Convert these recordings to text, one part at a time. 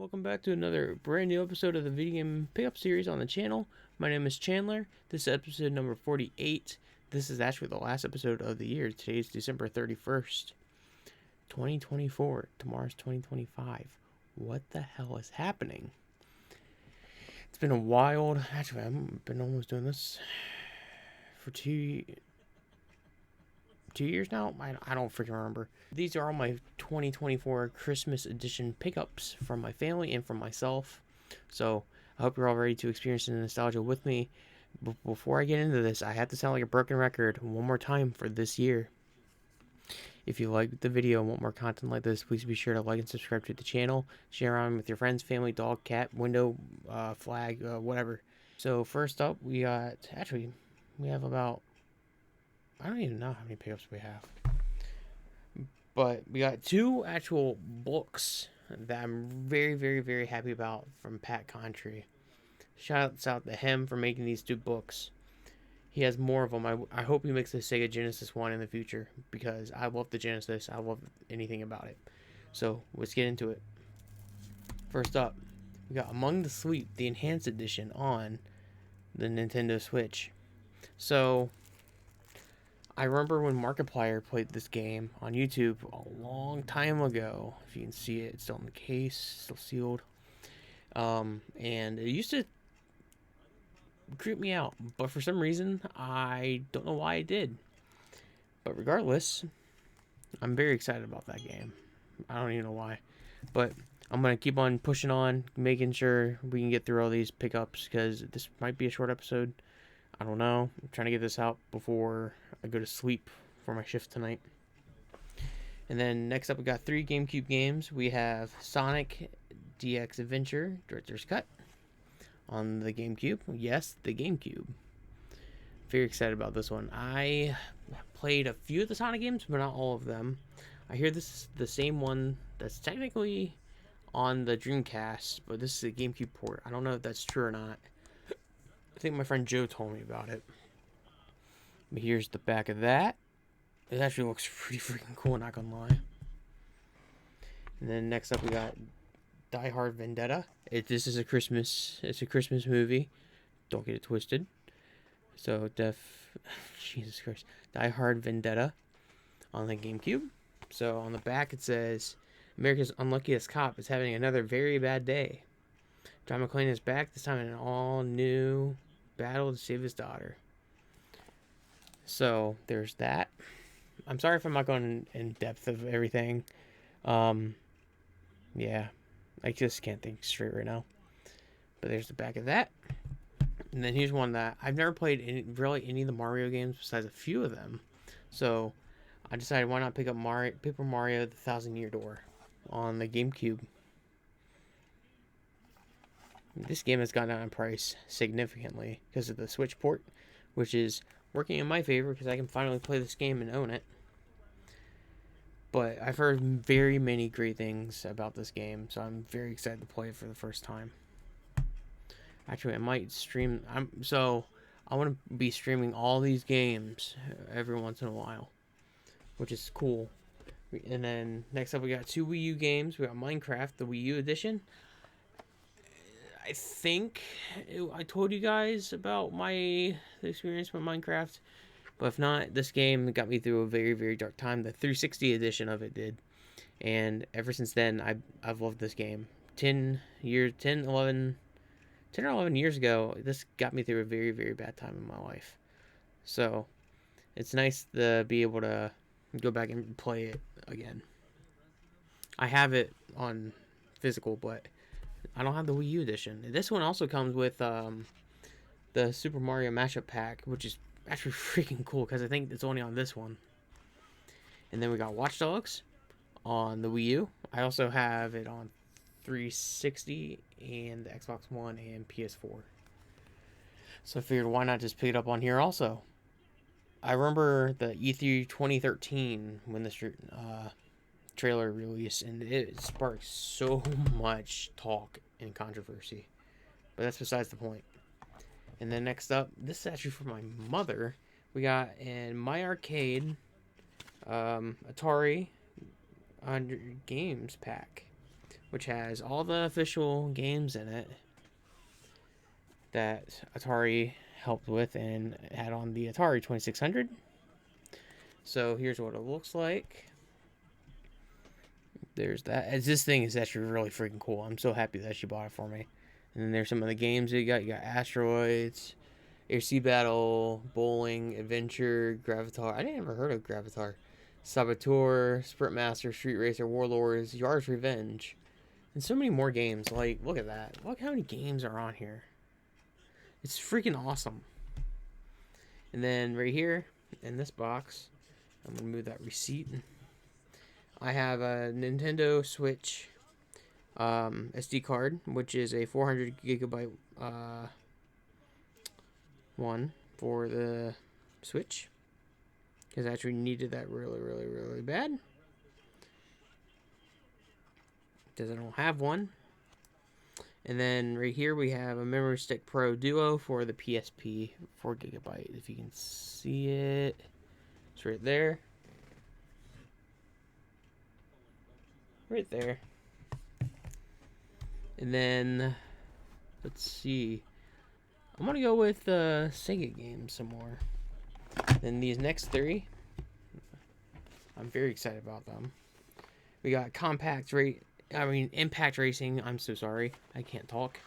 welcome back to another brand new episode of the video game pickup series on the channel. My name is Chandler. This is episode number 48. This is actually the last episode of the year. Today is December 31st, 2024. Tomorrow's 2025. What the hell is happening? It's been a wild... Actually, I've been almost doing this for two years now. I don't freaking remember. These are all my 2024 Christmas edition pickups from my family and from myself. So I hope you're all ready to experience the nostalgia with me. Before I get into this, I have to sound like a broken record one more time for this year. If you like the video and want more content like this, please be sure to like and subscribe to the channel. Share around with your friends, family, dog, cat, window, flag, whatever. So first up, we have about... I don't even know how many pickups we have. But we got two actual books that I'm very, very, very happy about from Pat Contry. Shouts out to him for making these two books. He has more of them. I hope he makes the Sega Genesis one in the future, because I love the Genesis. I love anything about it. So let's get into it. First up, we got Among the Sleep, the Enhanced Edition on the Nintendo Switch. So I remember when Markiplier played this game on YouTube a long time ago. If you can see it, it's still in the case, still sealed. And it used to creep me out, but for some reason, I don't know why it did. But regardless, I'm very excited about that game. I don't even know why. But I'm going to keep on pushing on, making sure we can get through all these pickups, because this might be a short episode. I don't know. I'm trying to get this out before I go to sleep for my shift tonight. And then next up, we got 3 GameCube games. We have Sonic DX Adventure Director's Cut on the GameCube. Yes, the GameCube. Very excited about this one. I played a few of the Sonic games, but not all of them. I hear this is the same one that's technically on the Dreamcast, but this is a GameCube port. I don't know if that's true or not. I think my friend Joe told me about it. But here's the back of that. It actually looks pretty freaking cool, not gonna lie. And then next up we got Die Hard Vendetta. This is a Christmas movie. Don't get it twisted. So Jesus Christ. Die Hard Vendetta on the GameCube. So on the back it says, America's unluckiest cop is having another very bad day. John McClane is back, this time in an all-new battle to save his daughter. So, there's that. I'm sorry if I'm not going in depth of everything. Yeah, I just can't think straight right now. But there's the back of that. And then here's one that I've never played any of the Mario games besides a few of them. So, I decided why not pick up Paper Mario the Thousand Year Door on the GameCube. This game has gone down in price significantly because of the Switch port, which is working in my favor because I can finally play this game and own it. But I've heard very many great things about this game, so I'm very excited to play it for the first time. Actually, I might stream... I want to be streaming all these games every once in a while, which is cool. And then next up we got 2 Wii U games. We got Minecraft, the Wii U edition. I think I told you guys about my experience with Minecraft, but if not, this game got me through a very, very dark time. The 360 edition of it did, and ever since then, I've loved this game. 10 or 11 years ago, this got me through a very, very bad time in my life. So it's nice to be able to go back and play it again. I have it on physical, but I don't have the Wii U edition. This one also comes with the Super Mario Mashup Pack, which is actually freaking cool because I think it's only on this one. And then we got Watch Dogs on the Wii U. I also have it on 360 and the Xbox One and PS4. So I figured why not just pick it up on here also. I remember the E3 2013 when this trailer release, and it sparked so much talk and controversy, but that's besides the point. And then next up, this is actually for my mother. We got in My Arcade Atari 100 Games pack which has all the official games in it that Atari helped with and had on the Atari 2600. So here's what it looks like. There's that. As this thing is actually really freaking cool. I'm so happy that she bought it for me. And then there's some of the games that you got. You got Asteroids, Air Sea Battle, Bowling, Adventure, Gravatar. I didn't ever heard of Gravatar. Saboteur, Sprint Master, Street Racer, Warlords, Yard's Revenge, and so many more games. Like, look at that. Look how many games are on here. It's freaking awesome. And then right here in this box, I'm gonna move that receipt. I have a Nintendo Switch SD card, which is a 400 gigabyte one for the Switch, because I actually needed that really bad, because I don't have one. And then right here we have a Memory Stick Pro Duo for the PSP, 4 gigabyte. If you can see it, it's right there. Right there. And then, let's see. I'm going to go with Sega games some more. Then these next three, I'm very excited about them. We got Impact Racing, I'm so sorry, I can't talk,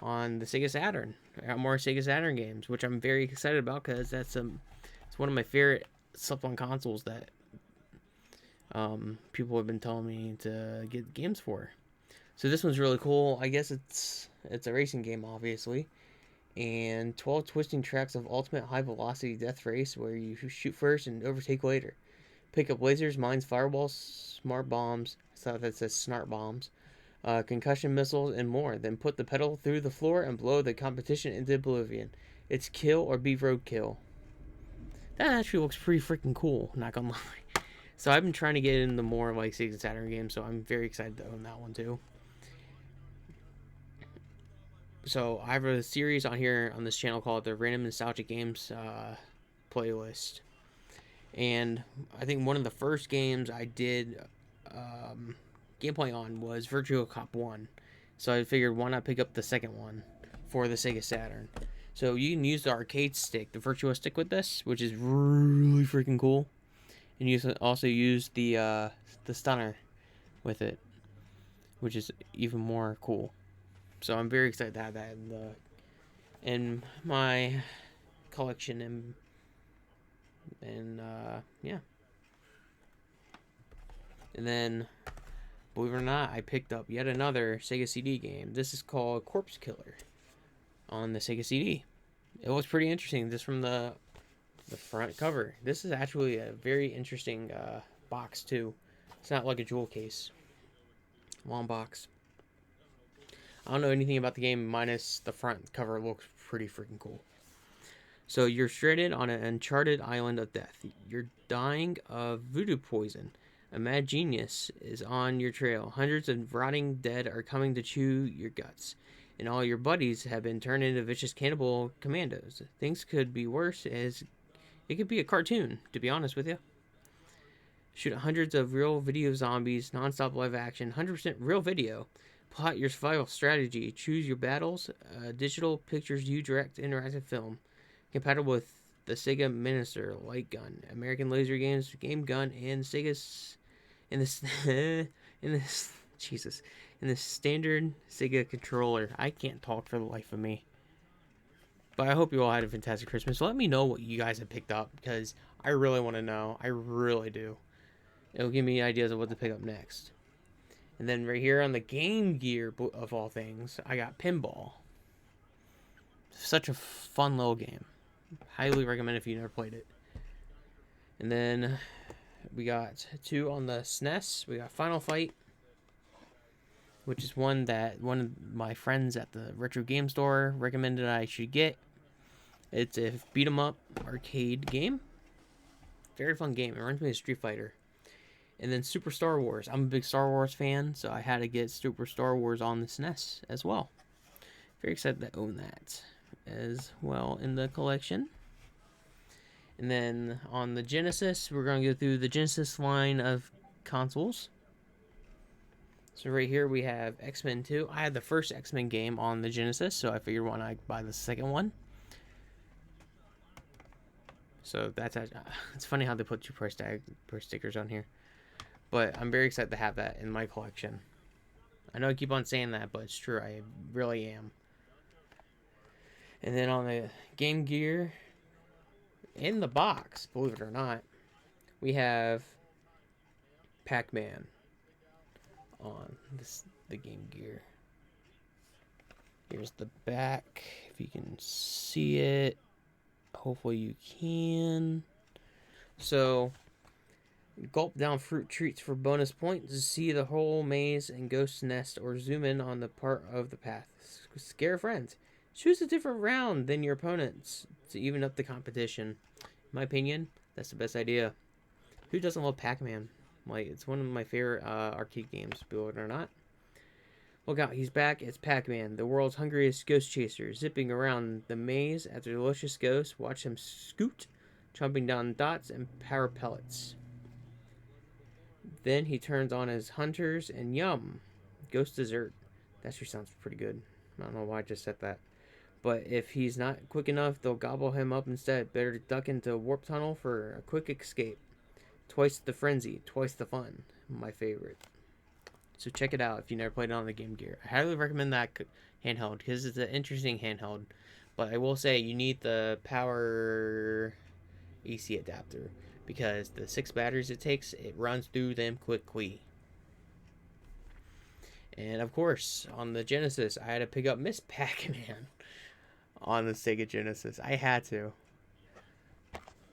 on the Sega Saturn. I got more Sega Saturn games, which I'm very excited about, because it's one of my favorite slept-on consoles that people have been telling me to get games for. So this one's really cool. I guess it's a racing game, obviously. And 12 twisting tracks of ultimate high-velocity death race where you shoot first and overtake later. Pick up lasers, mines, fireballs, smart bombs, I thought that says snart bombs, concussion missiles, and more. Then put the pedal through the floor and blow the competition into oblivion. It's kill or be roadkill. That actually looks pretty freaking cool, not gonna lie. So I've been trying to get into more like Sega Saturn games, so I'm very excited to own that one too. So I have a series on here on this channel called the Random Nostalgic Games playlist. And I think one of the first games I did gameplay on was Virtua Cop 1. So I figured, why not pick up the second one for the Sega Saturn. So you can use the arcade stick, the Virtua stick, with this, which is really freaking cool. And you also use the stunner with it, which is even more cool. So I'm very excited to have that in my collection, and yeah. And then, believe it or not, I picked up yet another Sega CD game. This is called Corpse Killer on the Sega CD. It was pretty interesting, just from the front cover. This is actually a very interesting box too. It's not like a jewel case. Long box. I don't know anything about the game minus the front cover looks pretty freaking cool. So you're stranded on an uncharted island of death. You're dying of voodoo poison. A mad genius is on your trail. Hundreds of rotting dead are coming to chew your guts. And all your buddies have been turned into vicious cannibal commandos. Things could be worse, as it could be a cartoon, to be honest with you. Shoot hundreds of real video zombies, non-stop live action, 100% real video. Plot your survival strategy. Choose your battles. Digital pictures, direct interactive film. Compatible with the Sega Minister Light Gun, American Laser Games Game Gun, and Sega's in this in the standard Sega controller. I can't talk for the life of me. But I hope you all had a fantastic Christmas. Let me know what you guys have picked up, because I really want to know. I really do. It'll give me ideas of what to pick up next. And then right here on the Game Gear, of all things, I got Pinball. Such a fun little game. Highly recommend if you never played it. And then we got two on the SNES. We got Final Fight, which is one that one of my friends at the Retro Game Store recommended I should get. It's a beat 'em up arcade game. Very fun game. It reminds me of Street Fighter. And then Super Star Wars. I'm a big Star Wars fan, so I had to get Super Star Wars on the SNES as well. Very excited to own that as well in the collection. And then on the Genesis, we're going to go through the Genesis line of consoles. So right here we have X-Men 2. I had the first X-Men game on the Genesis, so I figured why not buy the second one. So that's it's funny how they put two price stickers on here, but I'm very excited to have that in my collection. I know I keep on saying that, but it's true. I really am. And then on the Game Gear, in the box, believe it or not, we have Pac-Man on the Game Gear. Here's the back, if you can see it. Hopefully you can. So, gulp down fruit treats for bonus points. See the whole maze and ghost nest, or zoom in on the part of the path. Scare friends. Choose a different round than your opponents to even up the competition. In my opinion, that's the best idea. Who doesn't love Pac-Man? Like, it's one of my favorite arcade games, believe it or not. Look out, he's back. It's Pac-Man, the world's hungriest ghost chaser, zipping around the maze after delicious ghosts. Watch him scoot, chomping down dots and power pellets. Then he turns on his hunters and yum, ghost dessert. That sure sounds pretty good. I don't know why I just said that. But if he's not quick enough, they'll gobble him up instead. Better duck into a warp tunnel for a quick escape. Twice the frenzy, twice the fun. My favorite. So check it out if you never played it on the Game Gear. I highly recommend that handheld because it's an interesting handheld. But I will say you need the power AC adapter because the 6 batteries it takes, it runs through them quickly. And of course, on the Genesis, I had to pick up Miss Pac-Man on the Sega Genesis. I had to.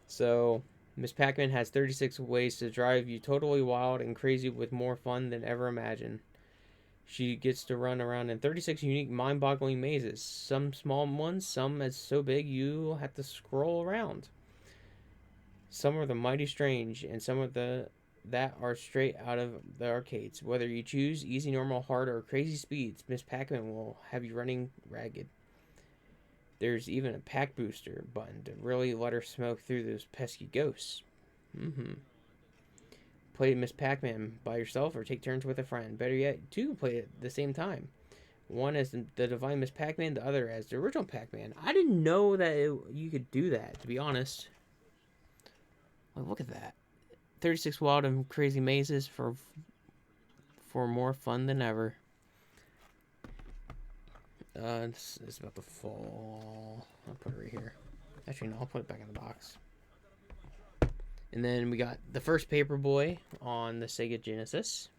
So, Miss Pac-Man has 36 ways to drive you totally wild and crazy with more fun than ever imagined. She gets to run around in 36 unique, mind-boggling mazes. Some small ones, some as so big you have to scroll around. Some are the mighty strange, and some of that are straight out of the arcades. Whether you choose easy, normal, hard, or crazy speeds, Miss Pac-Man will have you running ragged. There's even a pack booster button to really let her smoke through those pesky ghosts. Play Miss Pac-Man by yourself or take turns with a friend. Better yet, two play it at the same time. One as the Divine Miss Pac-Man, the other as the original Pac-Man. I didn't know that you could do that, to be honest. Like, look at that. 36 wild and crazy mazes for more fun than ever. It's about to fall. I'll put it right here. Actually, no, I'll put it back in the box. And then we got the first Paperboy on the Sega Genesis.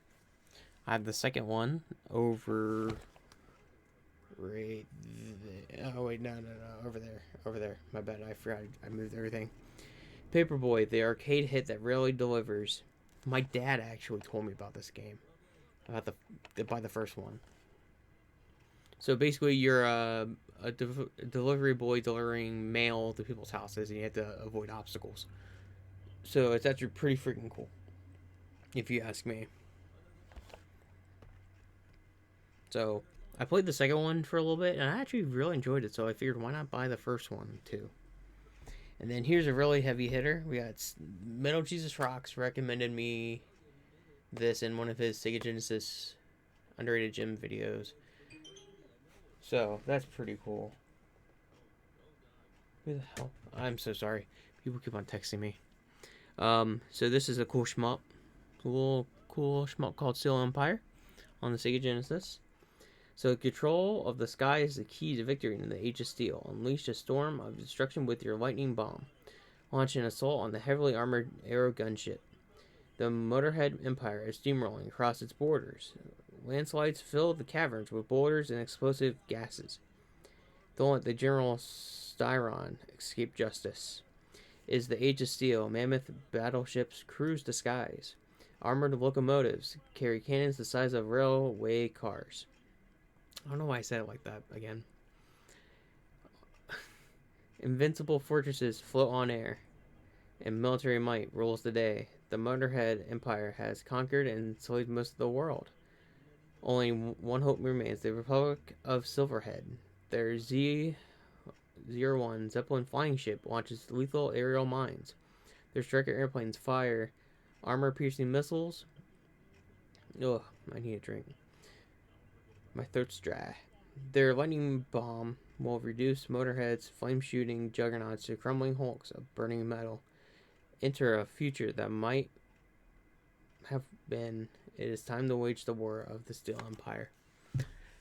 I have the second one over right there. Oh, wait, no. Over there. My bad, I forgot. I moved everything. Paperboy, the arcade hit that rarely delivers. My dad actually told me about this game. About the first one. So basically, you're a delivery boy delivering mail to people's houses, and you have to avoid obstacles. So it's actually pretty freaking cool, if you ask me. So I played the second one for a little bit, and I actually really enjoyed it. So I figured, why not buy the first one too? And then here's a really heavy hitter. We got Metal Jesus Rocks recommended me this in one of his Sega Genesis underrated gym videos. So that's pretty cool. Who the hell? I'm so sorry. People keep on texting me. So this is a cool shmup. Cool shmup called Steel Empire on the Sega Genesis. So control of the sky is the key to victory in the Age of Steel. Unleash a storm of destruction with your lightning bomb. Launch an assault on the heavily armored aero gunship. The Motorhead Empire is steamrolling across its borders. Landslides fill the caverns with boulders and explosive gases. Don't let the General Styron escape justice. Is the Age of Steel. Mammoth battleships cruise the skies. Armored locomotives carry cannons the size of railway cars. I don't know why I said it like that again. Invincible fortresses float on air, and military might rules the day. The Motorhead Empire has conquered and enslaved most of the world. Only one hope remains, the Republic of Silverhead. Their Z-01 Zeppelin flying ship launches lethal aerial mines. Their striker airplanes fire armor-piercing missiles. Ugh, I need a drink. My throat's dry. Their lightning bomb will reduce motorheads, flame-shooting juggernauts to crumbling hulks of burning metal. Enter a future that might have been. It is time to wage the war of the Steel Empire.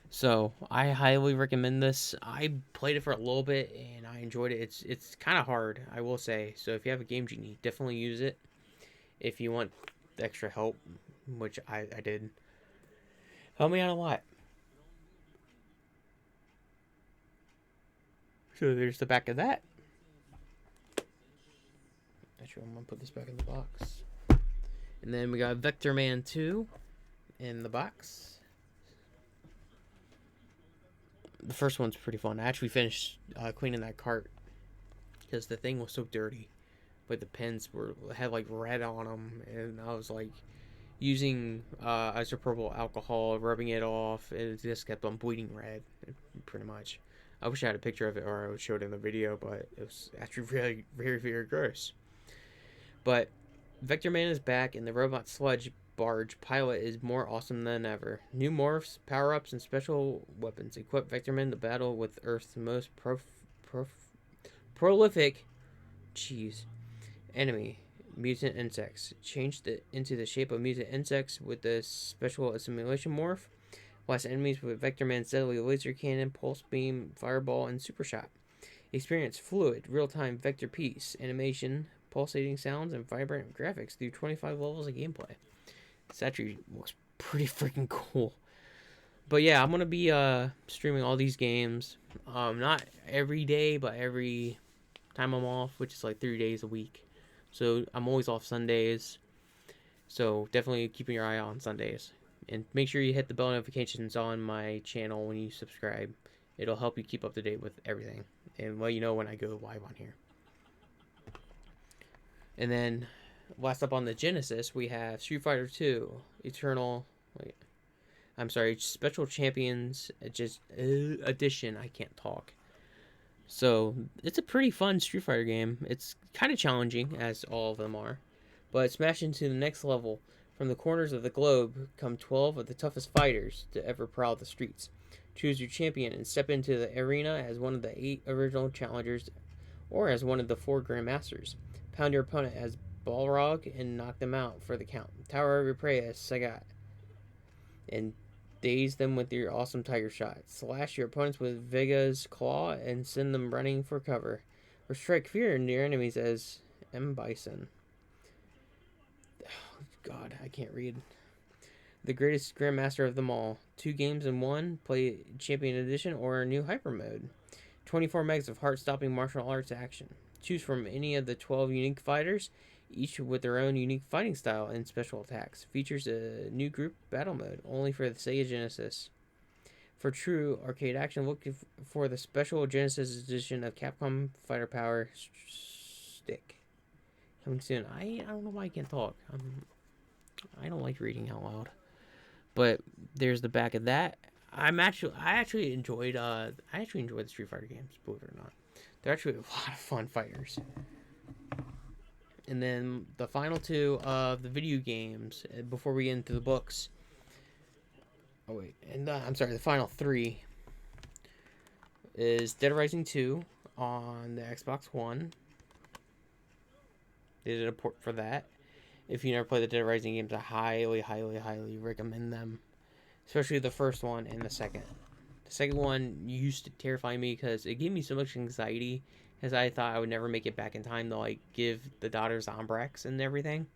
So I highly recommend this. I played it for a little bit and I enjoyed it. It's kind of hard, I will say. So if you have a Game Genie, definitely use it. If you want extra help, which I did, help me out a lot. So there's the back of that. Actually, I'm gonna put this back in the box. And then we got Vector Man 2 in the box. The first one's pretty fun. I actually finished cleaning that cart because the thing was so dirty. But the pens had like red on them, and I was like using isopropyl alcohol, rubbing it off, and it just kept on bleeding red, pretty much. I wish I had a picture of it or I would show it in the video, but it was actually really very, very gross. But Vector Man is back, and the robot sludge barge pilot is more awesome than ever. New morphs, power-ups, and special weapons equip Vector Man to battle with Earth's most prolific enemy, mutant insects. Changed into the shape of mutant insects with the special assimilation morph. Blast enemies with Vector Man's deadly laser cannon, pulse beam, fireball, and super shot. Experience fluid, real-time vector piece, animation, pulsating sounds, and vibrant graphics through 25 levels of gameplay. This actually looks pretty freaking cool. But yeah, I'm gonna be streaming all these games. Not every day, but every time I'm off, which is like 3 days a week. So I'm always off Sundays. So definitely keeping your eye out on Sundays. And make sure you hit the bell notifications on my channel when you subscribe. It'll help you keep up to date with everything and let you know when I go live on here. And then last up on the Genesis, we have Street Fighter 2 Special Champions Edition. I can't talk. So it's a pretty fun Street Fighter game. It's kind of challenging, as all of them are, but smash into the next level. From the corners of the globe come 12 of the toughest fighters to ever prowl the streets. Choose your champion and step into the arena as one of the 8 original challengers or as one of the 4 grandmasters. Pound your opponent as Balrog and knock them out for the count. Tower over prey as Sagat and daze them with your awesome tiger shot. Slash your opponents with Vega's claw and send them running for cover. Or strike fear into your enemies as M. Bison. Oh, God, I can't read. The greatest grandmaster of them all. 2 games in 1. Play Champion Edition or a new Hyper Mode. 24 megs of heart-stopping martial arts action. Choose from any of the 12 unique fighters, each with their own unique fighting style and special attacks. Features a new group battle mode, only for the Sega Genesis. For true arcade action, look for the special Genesis edition of Capcom Fighter Power Stick. Coming soon. I don't know why I can't talk. I don't like reading out loud. But there's the back of that. I actually enjoyed the Street Fighter games, believe it or not. They're actually a lot of fun fighters. And then the final 2 of the video games before we get into the books. Oh wait, and I'm sorry, the final 3 is Dead Rising 2 on the Xbox One. They did a port for that. If you never played the Dead Rising games, I highly, highly, highly recommend them. Especially the first one and the second. The second one used to terrify me because it gave me so much anxiety because I thought I would never make it back in time to like give the daughters Zombrex and everything.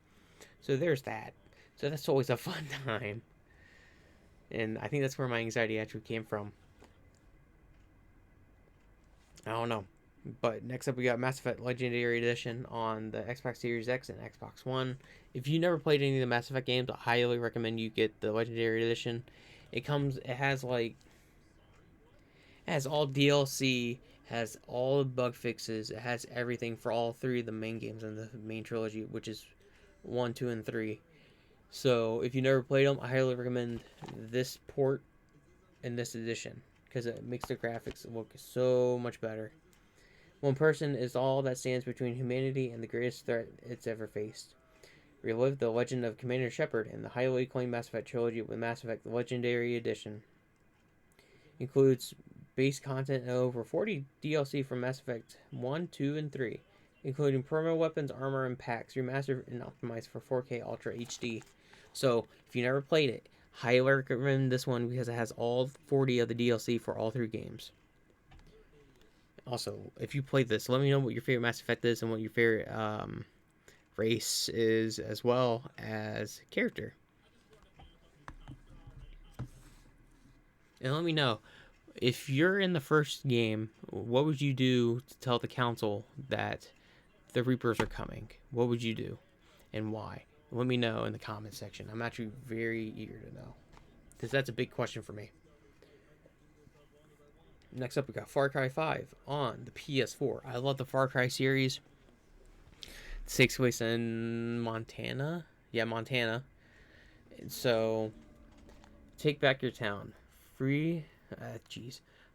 So there's that. So that's always a fun time. And I think that's where my anxiety actually came from. I don't know. But next up we got Mass Effect Legendary Edition on the Xbox Series X and Xbox One. If you never played any of the Mass Effect games, I highly recommend you get the Legendary Edition. It has all DLC, has all the bug fixes, it has everything for all 3 of the main games in the main trilogy, which is 1, 2, and 3. So if you never played them, I highly recommend this port and this edition because it makes the graphics look so much better. One person is all that stands between humanity and the greatest threat it's ever faced. Relive the legend of Commander Shepard in the highly acclaimed Mass Effect trilogy with Mass Effect Legendary Edition. Includes base content and over 40 DLC from Mass Effect 1, 2, and 3, including promo weapons, armor, and packs, remastered and optimized for 4K Ultra HD. So, if you never played it, highly recommend this one because it has all 40 of the DLC for all 3 games. Also, if you played this, let me know what your favorite Mass Effect is and what your favorite race is, as well as character. And let me know, if you're in the first game, what would you do to tell the council that the Reapers are coming? What would you do and why? Let me know in the comment section. I'm actually very eager to know because that's a big question for me. Next up, we got Far Cry 5 on the PS4. I love the Far Cry series. It takes place in Montana. Yeah, Montana. And so, take back your town.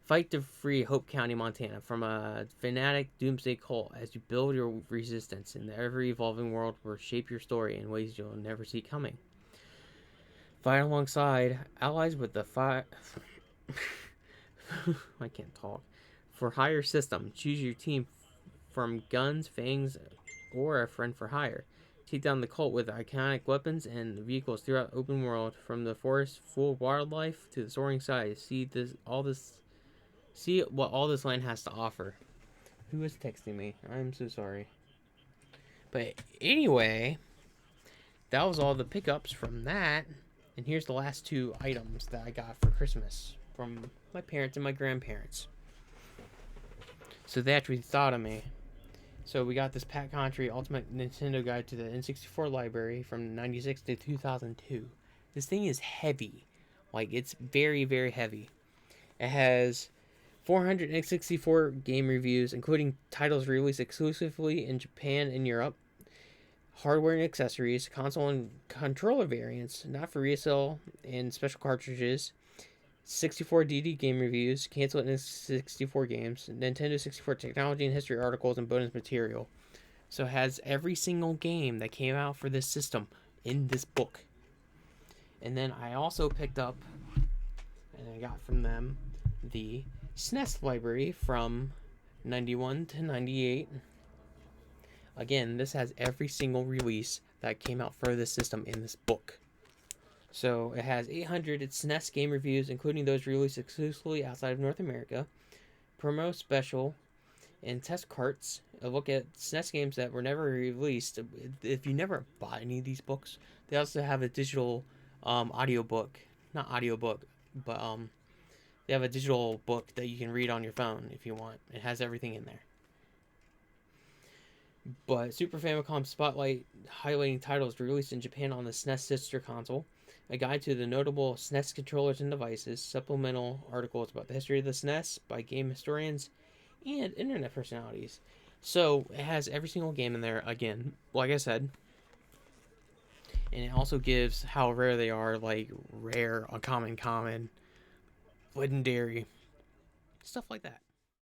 Fight to free Hope County, Montana from a fanatic doomsday cult as you build your resistance in the ever-evolving world will shape your story in ways you'll never see coming. Fight alongside allies with the I can't talk. For hire system, choose your team from guns, fangs, or a friend for hire. Take down the cult with iconic weapons and vehicles throughout the open world, from the forest full of wildlife to the soaring skies. See what all this land has to offer. Who is texting me? I'm so sorry. But anyway, that was all the pickups from that. And here's the last 2 items that I got for Christmas from my parents and my grandparents. So they actually thought of me. So we got this Pat Contri Ultimate Nintendo Guide to the N64 library from 96 to 2002. This thing is heavy. Like, it's very, very heavy. It has 464 game reviews, including titles released exclusively in Japan and Europe, hardware and accessories, console and controller variants, not for resale, and special cartridges, 64 DD game reviews, canceled N64 games, Nintendo 64 technology and history articles, and bonus material. So it has every single game that came out for this system in this book. And then I also picked up, and I got from them, the SNES library from 91 to 98. Again, this has every single release that came out for this system in this book. So it has 800 SNES game reviews, including those released exclusively outside of North America, promo special, and test carts. A look at SNES games that were never released. If you never bought any of these books, they also have a digital audiobook. Not audiobook, but they have a digital book that you can read on your phone if you want. It has everything in there. But Super Famicom Spotlight, highlighting titles released in Japan on the SNES sister console, a guide to the notable SNES controllers and devices, supplemental articles about the history of the SNES by game historians and internet personalities. So it has every single game in there, again, like I said. And it also gives how rare they are, like rare, uncommon, common, legendary, stuff like that.